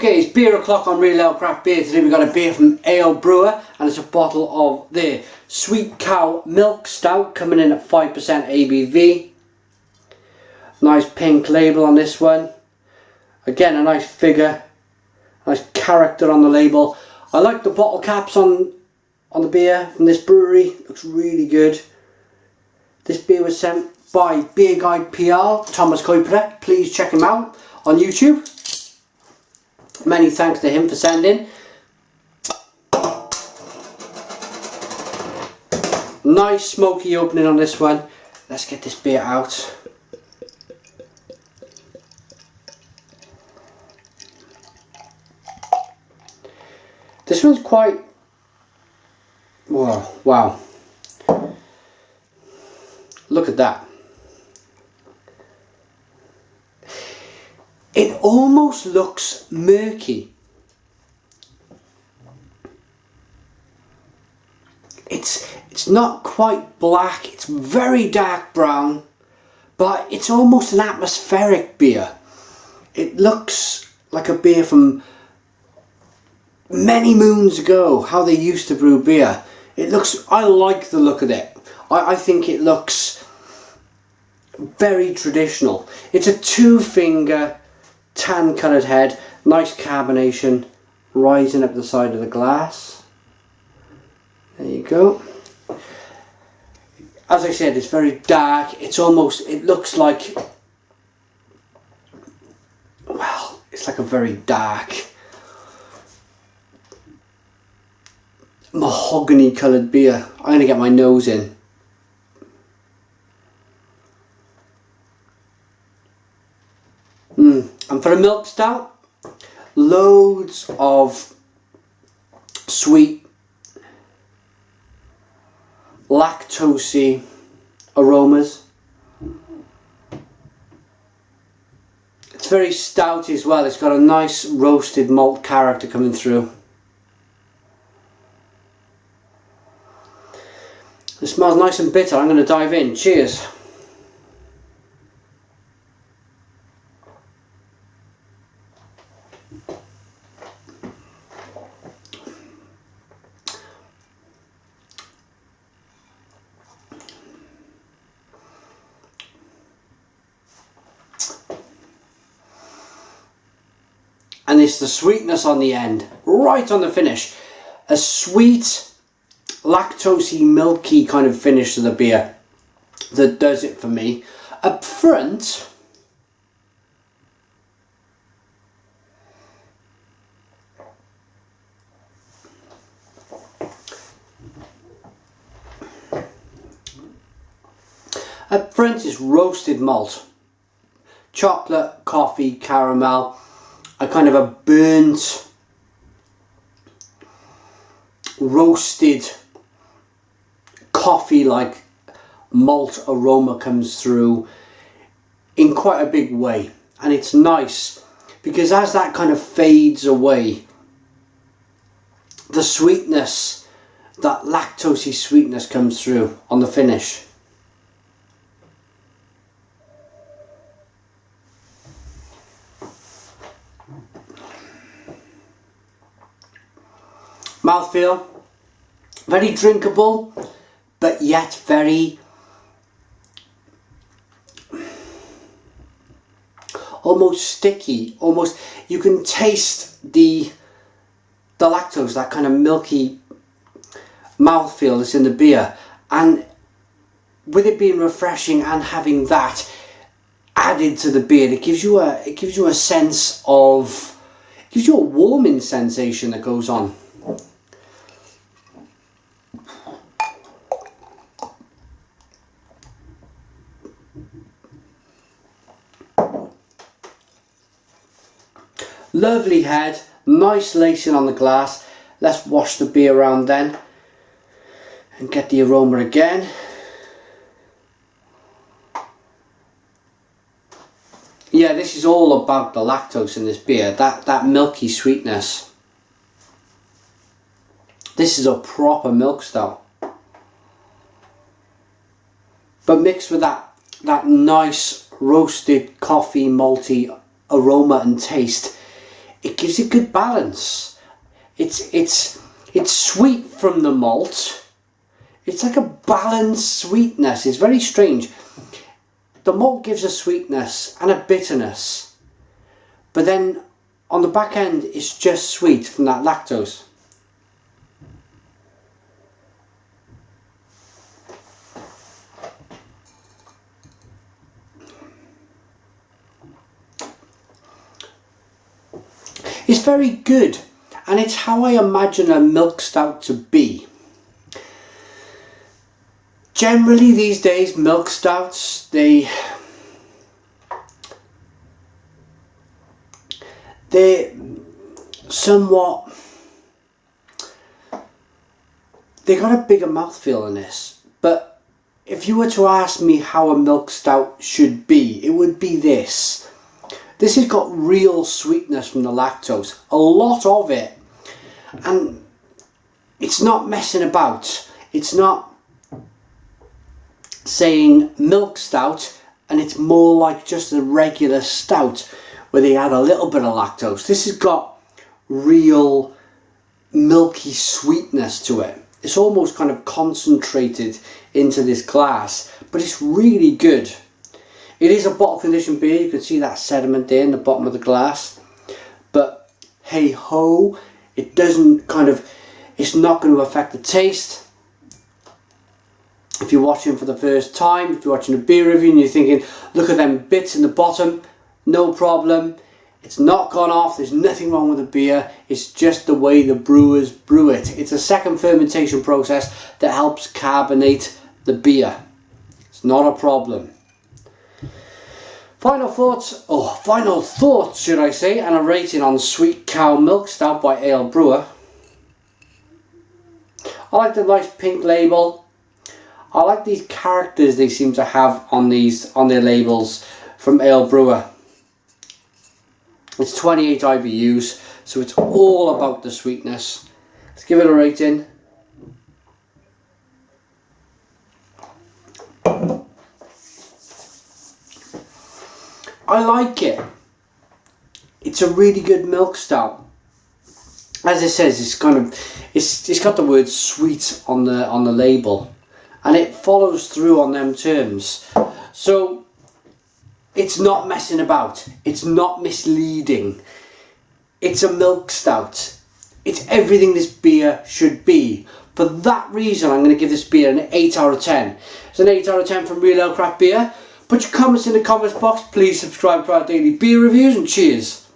Okay, it's beer o'clock on Real Ale Craft Beer. Today we've got a beer from AleBrowar and it's a bottle of the Sweet Cow Milk Stout coming in at 5% ABV. Nice pink label on this one. Again, a nice figure, nice character on the label. I like the bottle caps on the beer from this brewery. Looks really good. This beer was sent by Beer Guide PR, Thomas Kuiper. Please check him out on YouTube. Many thanks to him for sending. Nice smoky opening on this one. Let's get this beer out. This one's quite... Whoa, wow. Look at that. It almost looks murky. It's not quite black, it's very dark brown, but it's almost an atmospheric beer. It looks like a beer from many moons ago, how they used to brew beer. I like the look of it. I think it looks very traditional. It's a 2-finger tan coloured head, nice carbonation rising up the side of the glass. There you go. As I said, it's very dark. It looks like, well, it's like a very dark mahogany coloured beer. I'm going to get my nose in. And for a milk stout, loads of sweet, lactosey aromas. It's very stouty as well. It's got a nice roasted malt character coming through. It smells nice and bitter. I'm going to dive in. Cheers. And it's the sweetness on the end, right on the finish. A sweet, lactosey, milky kind of finish to the beer that does it for me. Up front, is roasted malt, chocolate, coffee, caramel. A kind of a burnt, roasted, coffee-like malt aroma comes through in quite a big way. And it's nice because as that kind of fades away, the sweetness, that lactosey sweetness comes through on the finish. Mouthfeel, very drinkable, but yet very almost sticky. Almost, you can taste the lactose, that kind of milky mouthfeel that's in the beer, and with it being refreshing and having that added to the beer, it gives you a sense of, it gives you a warming sensation that goes on. Lovely head, nice lacing on the glass. Let's wash the beer around then and get the aroma again. Yeah, this is all about the lactose in this beer, that milky sweetness. This is a proper milk stout. But mixed with that nice roasted coffee malty aroma and taste, it gives a good balance. It's sweet from the malt. It's like a balanced sweetness. It's very strange. The malt gives a sweetness and a bitterness, but then on the back end it's just sweet from that lactose. It's very good, and it's how I imagine a milk stout to be. Generally these days, milk stouts, they're somewhat, they got a bigger mouthfeel in this, but if you were to ask me how a milk stout should be, it would be this. This has got real sweetness from the lactose, a lot of it, and it's not messing about. It's not saying milk stout and it's more like just a regular stout where they add a little bit of lactose. This has got real milky sweetness to it. It's almost kind of concentrated into this glass, but it's really good. It is a bottle conditioned beer. You can see that sediment there in the bottom of the glass, but hey ho, it doesn't it's not going to affect the taste. If you're watching for the first time, if you're watching a beer review and you're thinking, look at them bits in the bottom, no problem. It's not gone off, there's nothing wrong with the beer, it's just the way the brewers brew it. It's a second fermentation process that helps carbonate the beer. It's not a problem. Final thoughts should I say, and a rating on Sweet Cow Milk Stout by AleBrowar. I like the nice pink label. I like these characters they seem to have on their labels from AleBrowar. It's 28 IBUs, so it's all about the sweetness. Let's give it a rating. I like it. It's a really good milk stout. As it says, it's got the word sweet on the label, and it follows through on them terms. So it's not messing about. It's not misleading. It's a milk stout. It's everything this beer should be. For that reason, I'm going to give this beer an 8 out of 10. It's an 8 out of 10 from Real Ale Craft Beer. Put your comments in the comments box. Please subscribe to our daily beer reviews, and cheers.